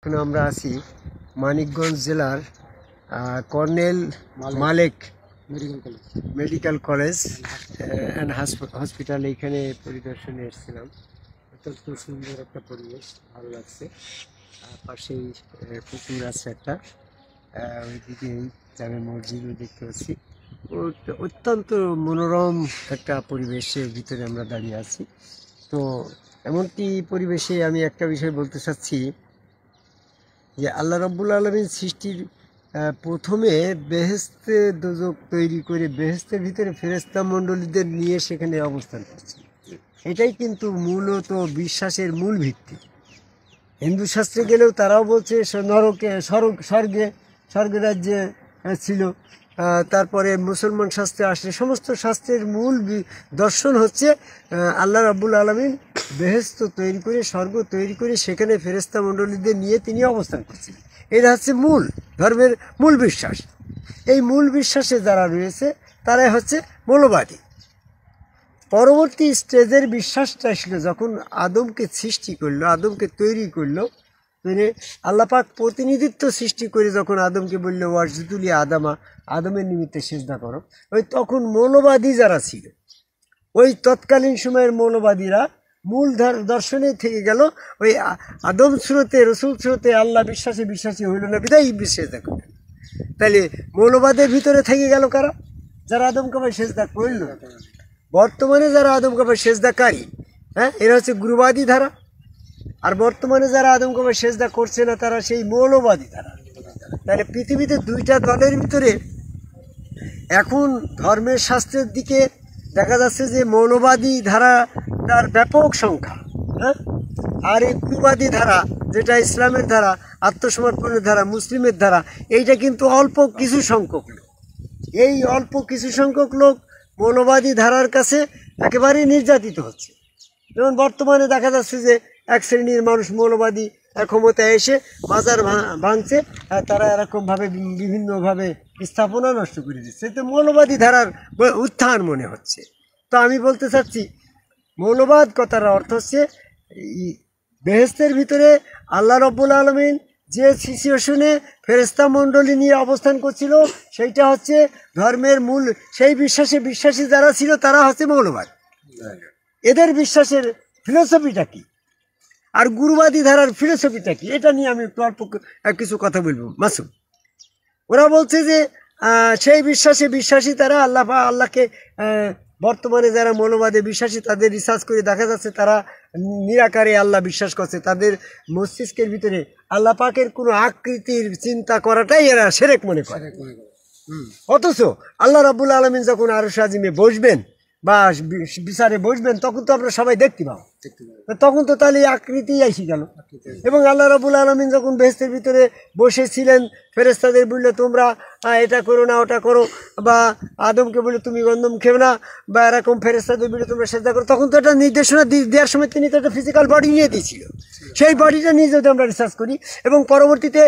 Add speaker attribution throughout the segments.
Speaker 1: এখন আমরা আছি মানিকগঞ্জ জেলার colonel Malek medical college and hospital. এখানে পরিদর্শনে এসেছিলাম। অত্যন্ত সুন্দর একটা পরিবেশ, ভালো লাগছে। পাশেই পুকুর আছে একটা, ওইদিকেই জামে মসজিদও দেখতে পাচ্ছি। অত্যন্ত মনোরম একটা পরিবেশের ভিতরে আমরা দাঁড়িয়ে আছি। তো এমনকি পরিবেশে আমি একটা বিষয় বলতে চাচ্ছি যে আল্লাহ রাব্বুল আলামিন সৃষ্টির প্রথমে বেহেশতে দোজখ তৈরি করে বেহেশতের ভিতরে ফেরেশতা মণ্ডলীদের নিয়ে সেখানে অবস্থান করছে। এটাই কিন্তু মূলত বিশ্বাসের মূল ভিত্তি। হিন্দু শাস্ত্রে গেলেও তারাও বলছে নরকে স্বর্গ রাজ্যে ছিল। তারপরে মুসলমান শাস্ত্রে আসলে সমস্ত শাস্ত্রের মূল দর্শন হচ্ছে আল্লাহ রাব্বুল আলামিন বেহেশত তৈরি করে, স্বর্গ তৈরি করে সেখানে ফেরেশতা মণ্ডলীদের নিয়ে তিনি অবস্থান করছেন। এটা হচ্ছে মূল ধর্মের মূল বিশ্বাস। এই মূল বিশ্বাসে যারা রয়েছে তারাই হচ্ছে মৌলবাদী। পরবর্তী স্টেজের বিশ্বাসটা ছিল যখন আদমকে সৃষ্টি করলো, আদমকে তৈরি করলো, আল্লাহ পাক প্রতিনিধিত্ব সৃষ্টি করে যখন আদমকে বললো ওয়াসজুদুলি আদামা, আদমের নিমিত্তে সিজদা করো, ওই তখন মৌলবাদী যারা ছিল, ওই তৎকালীন সময়ের মৌলবাদীরা মূল দর্শনে থেকে গেল ওই আদম স্রোতে, রসুল স্রোতে আল্লাহ বিশ্বাসী হইল না, বিদায় সিজদা করল। তাহলে মৌলবাদের ভিতরে থেকে গেল কারা? যারা আদম কাবায় সিজদা করল। বর্তমানে যারা আদম কাবায় সিজদাকারী, এরা হচ্ছে গুরুবাদী ধারা। আর বর্তমানে যারা আদম কাবায় সিজদা করছে না তারা সেই মৌলবাদী ধারা। তাহলে পৃথিবীতে দুইটা দলের ভিতরে এখন ধর্মের শাস্ত্রের দিকে দেখা যাচ্ছে যে মৌলবাদী ধারা তার ব্যাপক সংখ্যা, আর এই গুরুবাদী ধারা যেটা ইসলামের ধারা, আত্মসমর্পণের ধারা, মুসলিমের ধারা, এইটা কিন্তু অল্প কিছু সংখ্যক লোক। এই অল্প কিছু সংখ্যক লোক মৌলবাদী ধারার কাছে একেবারেই নির্যাতিত হচ্ছে। যেমন বর্তমানে দেখা যাচ্ছে যে এক শ্রেণীর মানুষ মৌলবাদী ক্ষমতায় এসে বাজার ভাঙছে, তারা এরকমভাবে বিভিন্নভাবে স্থাপনা নষ্ট করে দিচ্ছে। তো মৌলবাদী ধারার উত্থান মনে হচ্ছে। তো আমি বলতে চাচ্ছি মৌলবাদ কথার অর্থ হচ্ছে বেহেশতের ভিতরে আল্লাহ রাব্বুল আলামিন যে সিচুয়েশনে ফেরেশতা মণ্ডলী নিয়ে অবস্থান করছিল সেইটা হচ্ছে ধর্মের মূল। সেই বিশ্বাসী যারা ছিল তারা হচ্ছে মৌলবাদ। এদের বিশ্বাসের ফিলোসফিটা কি আর গুরুবাদী ধারার ফিলোসফিটা কি, এটা নিয়ে আমি একটু অল্প কিছু কথা বলবো। মাসুম, ওরা বলছে যে সেই বিশ্বাসী তারা আল্লাহকে বর্তমানে যারা মৌলবাদে বিশ্বাসী তাদের রিসার্চ করে দেখা যাচ্ছে তারা নিরাকারে আল্লাহ বিশ্বাস করছে। তাদের মস্তিষ্কের ভিতরে আল্লাহ পাকের কোনো আকৃতির চিন্তা করাটাই এরা শিরক মনে করে। অথচ আল্লাহ রাব্বুল আলামিন যখন আরশ আজিমে বসবেন বা বিচারে বসবেন তখন তো আমরা সবাই দেখতে পাবো, তখন তো তাহলে আকৃতি আইসি গেল। এবং আল্লাহ রাব্বুল আলামিন যখন বেহেশতের ভিতরে বসেছিলেন, ফেরেশতাদের বললে তোমরা এটা করো না ওটা করো, বা আদমকে বললে তুমি গন্ধম খেও না, বা এরকম ফেরেশতাদের বললে তোমরা সিজদা করো, তখন তো একটা নির্দেশনা দেওয়ার সময় তিনি তো একটা ফিজিক্যাল বডি নিয়ে দিয়েছিল। সেই বডিটা নিয়ে যদি আমরা রিসার্চ করি এবং পরবর্তীতে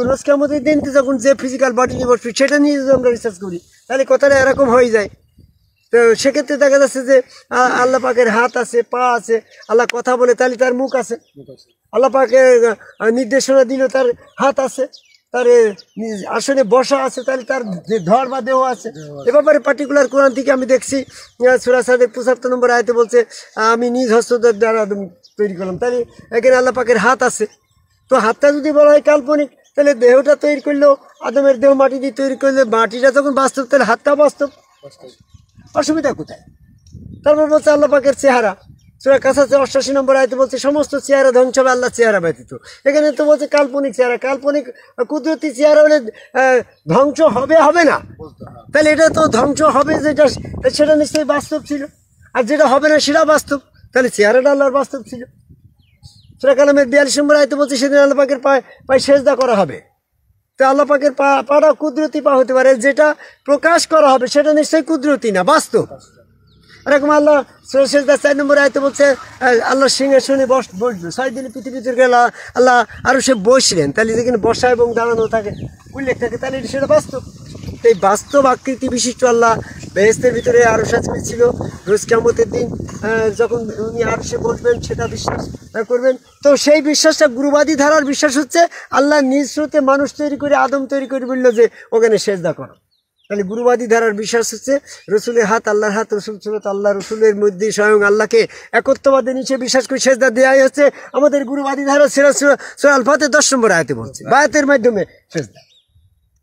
Speaker 1: রোজ কিয়ামতের দিন যখন যে ফিজিক্যাল বডি নিয়ে বসবে সেটা নিয়ে যদি আমরা রিসার্চ করি তাহলে কথাটা এরকম হয়ে যায়। তো সেক্ষেত্রে দেখা যাচ্ছে যে আল্লাহ পাকের হাত আছে, পা আছে, আল্লাহ কথা বলে তাহলে তার মুখ আছে, আল্লাহ পাকে নির্দেশনা দিল তার হাত আছে, তার আসনে বসা আছে, তাহলে তার ধর বা দেহ আছে। এ ব্যাপারে পার্টিকুলার কোরআন থেকে আমি দেখছি সূরা সাদের ৭৫ নম্বর আয়াতে বলছে আমি নিজ হস্তদের দ্বারা তৈরি করলাম। তাহলে এখানে আল্লাহ পাকের হাত আছে। তো হাতটা যদি বলা হয় কাল্পনিক, তাহলে দেহটা তৈরি করলেও আদমের দেহ মাটি দিয়ে তৈরি করলে মাটিটা যখন বাস্তব তাহলে হাতটা বাস্তব, অসুবিধা কোথায়? তারপর বলছে আল্লাহ পাকের চেহারা, সূরা কাসাসের ৮৮ নম্বর আয়াতে বলছে সমস্ত চেহারা ধ্বংস হবে আল্লাহ চেহারা ব্যতীত। এখানে তো বলছে কাল্পনিক চেহারা, কাল্পনিক কুদরতি চেহারা হলে ধ্বংস হবে না, তাহলে এটা তো ধ্বংস হবে যেটা সেটা নিশ্চয়ই বাস্তব ছিল, আর যেটা হবে না সেটা বাস্তব, তাহলে চেহারাটা আল্লাহর বাস্তব ছিল। সূরা কালামের ৪২ নম্বর আয়াতে বলছে সেদিন আল্লাহ পাকের পায়ে সেজদা করা হবে। তো আল্লাহ পাকের পাটা কুদরতি পা হতে পারে, যেটা প্রকাশ করা হবে সেটা নিশ্চয়ই কুদরতি না, বাস্তব। এরকম আল্লাহ সূরা সিজদা ৪ নম্বর আয়াতে বলছে আল্লাহ সিংহাসনে বসবে, ৬ দিনে পৃথিবীতে আল্লাহ আরো সে বসলেন, তাহলে যেখানে বসা এবং দাঁড়ানো থাকে উল্লেখ থাকে, তাহলে সেটা বাস্তব। এই বাস্তব আকৃতি বিশিষ্ট আল্লাহ বেহেশতের ভিতরে আরশ আজিমে ছিল, রোজ কিয়ামতের দিন যখন উনি আরশে বসবেন সেটা বিশ্বাস করবেন। তো সেই বিশ্বাসটা গুরুবাদী ধারার বিশ্বাস হচ্ছে আল্লাহ নিজ স্রোতে মানুষ তৈরি করে আদম তৈরি করে বললো যে ওখানে সেজদা করো। তাহলে গুরুবাদী ধারার বিশ্বাস হচ্ছে রসুলের হাত আল্লাহর হাত, রসুল সুরত আল্লাহ, রসুলের মধ্যে স্বয়ং আল্লাহকে একত্ববাদে নিচে বিশ্বাস করে সেজদা দেওয়াই হচ্ছে আমাদের গুরুবাদী ধারা। সূরা আল ফাতিহা 10 নম্বর আয়াতে বলছে, বায়াতের মাধ্যমে সেজদা।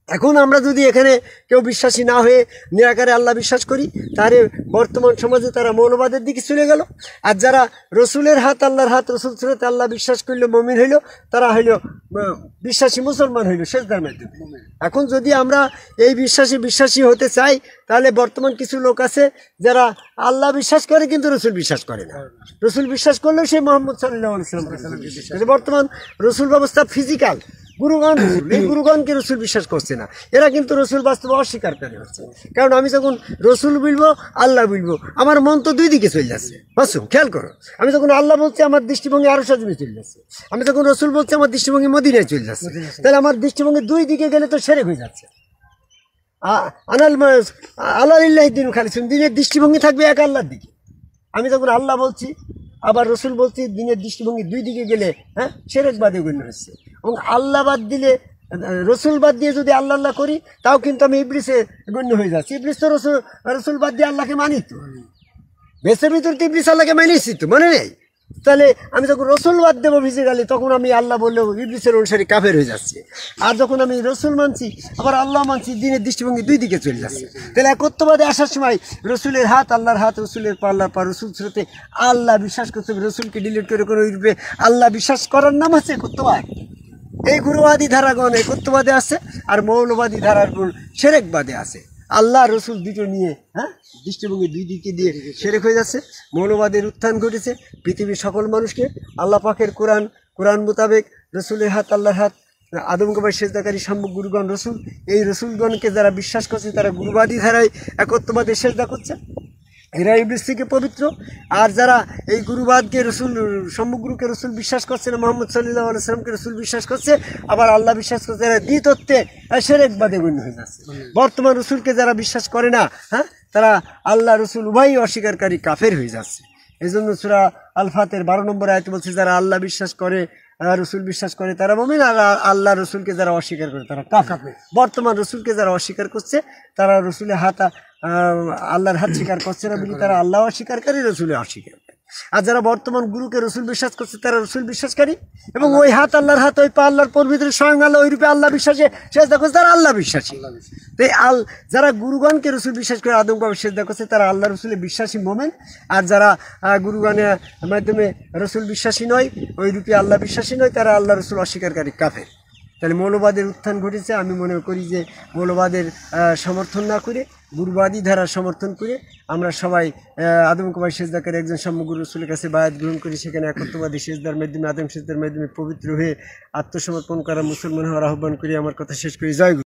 Speaker 1: এখন আমরা যদি এখানে কেউ বিশ্বাসী না হয়ে নিরাকারে আল্লাহ বিশ্বাস করি, তাহলে বর্তমান সমাজে তারা মৌলবাদের দিকে চলে গেল। আর যারা রসুলের হাত আল্লাহর হাত, রসুল সুরতে আল্লাহ বিশ্বাস করলো, মুমিন হইল, তারা হইল বিশ্বাসী মুসলমান হইল সেজদার মাধ্যমে। এখন যদি আমরা এই বিশ্বাসী হতে চাই, তাহলে বর্তমান কিছু লোক আছে যারা আল্লাহ বিশ্বাস করে কিন্তু রসুল বিশ্বাস করে না। রসুল বিশ্বাস করলেও সেই মোহাম্মদ সাল্লাল্লাহু আলাইহি ওয়াসাল্লাম। বর্তমান রসুল ব্যবস্থা ফিজিক্যাল, গুরুগণ, এই গুরুগণকে রসুল বিশ্বাস করছে না। এরা কিন্তু রসুল বাস্তবে অস্বীকারী হচ্ছে। কারণ আমি যখন রসুল বলবো, আল্লাহ বলবো, আমার মন তো দুই দিকে চলে যাচ্ছে। বাসুম খেয়াল করো, আমি যখন আল্লাহ বলছি আমার দৃষ্টিভঙ্গি আরো সাজমে চলে যাচ্ছে, আমি যখন রসুল বলছি আমার দৃষ্টিভঙ্গি মদিনায় চলে যাচ্ছে। তাহলে আমার দৃষ্টিভঙ্গি দুই দিকে গেলে তো সেরে হয়ে যাচ্ছে। আল্লাহ দিন খালি দিনের দৃষ্টিভঙ্গি থাকবে এক আল্লাহর দিকে। আমি যখন আল্লাহ বলছি আবার রসুল বলছি, দিনের দৃষ্টিভঙ্গি দুই দিকে গেলে শিরক বাদে গণ্য হচ্ছে। এবং আল্লাহ বাদ দিলে, রসুল বাদ দিয়ে যদি আল্লাহ আল্লাহ করি, তাও কিন্তু আমি ইবলিসে গণ্য হয়ে যাচ্ছি। ইবলিস তো রসুল বাদ দিয়ে আল্লাহকে মানি, তো বেসের ভিতর তো ইবলিস আল্লাহকে মানিয়েছি, তো মনে নেই? তাহলে আমি যখন রসুল বাদ দেবো ফিজিক্যালি, তখন আমি আল্লাহ বললেও ইবলিসের অনুসারী কাফের হয়ে যাচ্ছে। আর যখন আমি রসুল মানছি আবার আল্লাহ মানছি, দিনের দৃষ্টিভঙ্গি দুই দিকে চলে যাচ্ছে। তাহলে একত্ববাদে আসার সময় রসুলের হাত আল্লাহর হাত, রসুলের পা আল্লাহর পা, রসুল স্রোতে আল্লাহ বিশ্বাস করতে হবে। রসুলকে ডিলিট করে করে ওই রূপে আল্লাহ বিশ্বাস করার নাম আছে একত্ববাদ। এই গুরুবাদী ধারাগণ একত্ববাদে আছে, আর মৌলবাদী ধারার শিরকবাদে আছে। আল্লাহ রসুল দুটো নিয়ে দৃষ্টিভঙ্গি দুই দিকে দিয়ে শিরক হয়ে যাচ্ছে। মৌলবাদের উত্থান ঘটেছে। পৃথিবীর সকল মানুষকে আল্লাহ পাকের কোরআন মোতাবেক রসুলের হাত আল্লাহর হাত, আদমকে সেজদাকারী সম্মুখ গুরুগণ রসুল, এই রসুলগণকে যারা বিশ্বাস করছে তারা গুরুবাদী ধারায় একত্ববাদে সেজদা করছে। এরা ইবলিস থেকে পবিত্র। আর যারা এই গুরুবাদকে রসুল সম্মুখগুরুকে রসুল বিশ্বাস করছে না, মোহাম্মদ সাল্লাল্লাহু আলাইহি ওয়াসাল্লামকে রসুল বিশ্বাস করছে, আবার আল্লাহ বিশ্বাস করছে, এরা দ্বিতত্ত্বে শিরকবাদে গণ্য হয়ে যাচ্ছে। বর্তমান রসুলকে যারা বিশ্বাস করে না, তারা আল্লাহ রসুল উভয়ই অস্বীকারী কাফের হয়ে যাচ্ছে। এই জন্য সূরা আল ফাতিহার 12 নম্বর আয়াতে বলছে, যারা আল্লাহ বিশ্বাস করে, রসুল বিশ্বাস করে তারা মুমিন, আর আল্লাহ রসুলকে যারা অস্বীকার করে তারা কাফের। বর্তমান রসুলকে যারা অস্বীকার করছে, তারা রসুলের হাত আল্লাহর হাত স্বীকার করছে না বলে তারা আল্লাহ অস্বীকারী, রসুলের অস্বীকার। আর যারা বর্তমান গুরুকে রসুল বিশ্বাস করছে তারা রসুল বিশ্বাসকারী, এবং ওই হাত আল্লাহর হাত, ওই পা আল্লাহর পর ভিতরে স্বয়ং আল্লাহ, ওই রূপে আল্লাহ বিশ্বাসে সেজদা করছে, তারা আল্লাহ বিশ্বাসী। তো যারা গুরুগণকে রসুল বিশ্বাস করে আদমভাবে সেজদা করছে তারা আল্লাহ রসুলের বিশ্বাসী মোমেন। আর যারা গুরুগণের মাধ্যমে রসুল বিশ্বাসী নয়, ওই রূপে আল্লাহ বিশ্বাসী নয়, তারা আল্লাহ রসুল অস্বীকারী কাফের। তাহলে মৌলবাদের উত্থান ঘটেছে। আমি মনে করি যে মৌলবাদের সমর্থন না করে গুরুবাদী ধারার সমর্থন করে আমরা সবাই আদমকুমার সেজদাকারী একজন সম্মুখ রসুলের কাছে বায়াত গ্রহণ করি, সেখানে একত্ববাদী সেজদার মাধ্যমে, আদম সেজদার মাধ্যমে পবিত্র হয়ে আত্মসমর্পণ করা, মুসলমান হওয়ার আহ্বান করি। আমার কথা শেষ করি। জয় গুরু।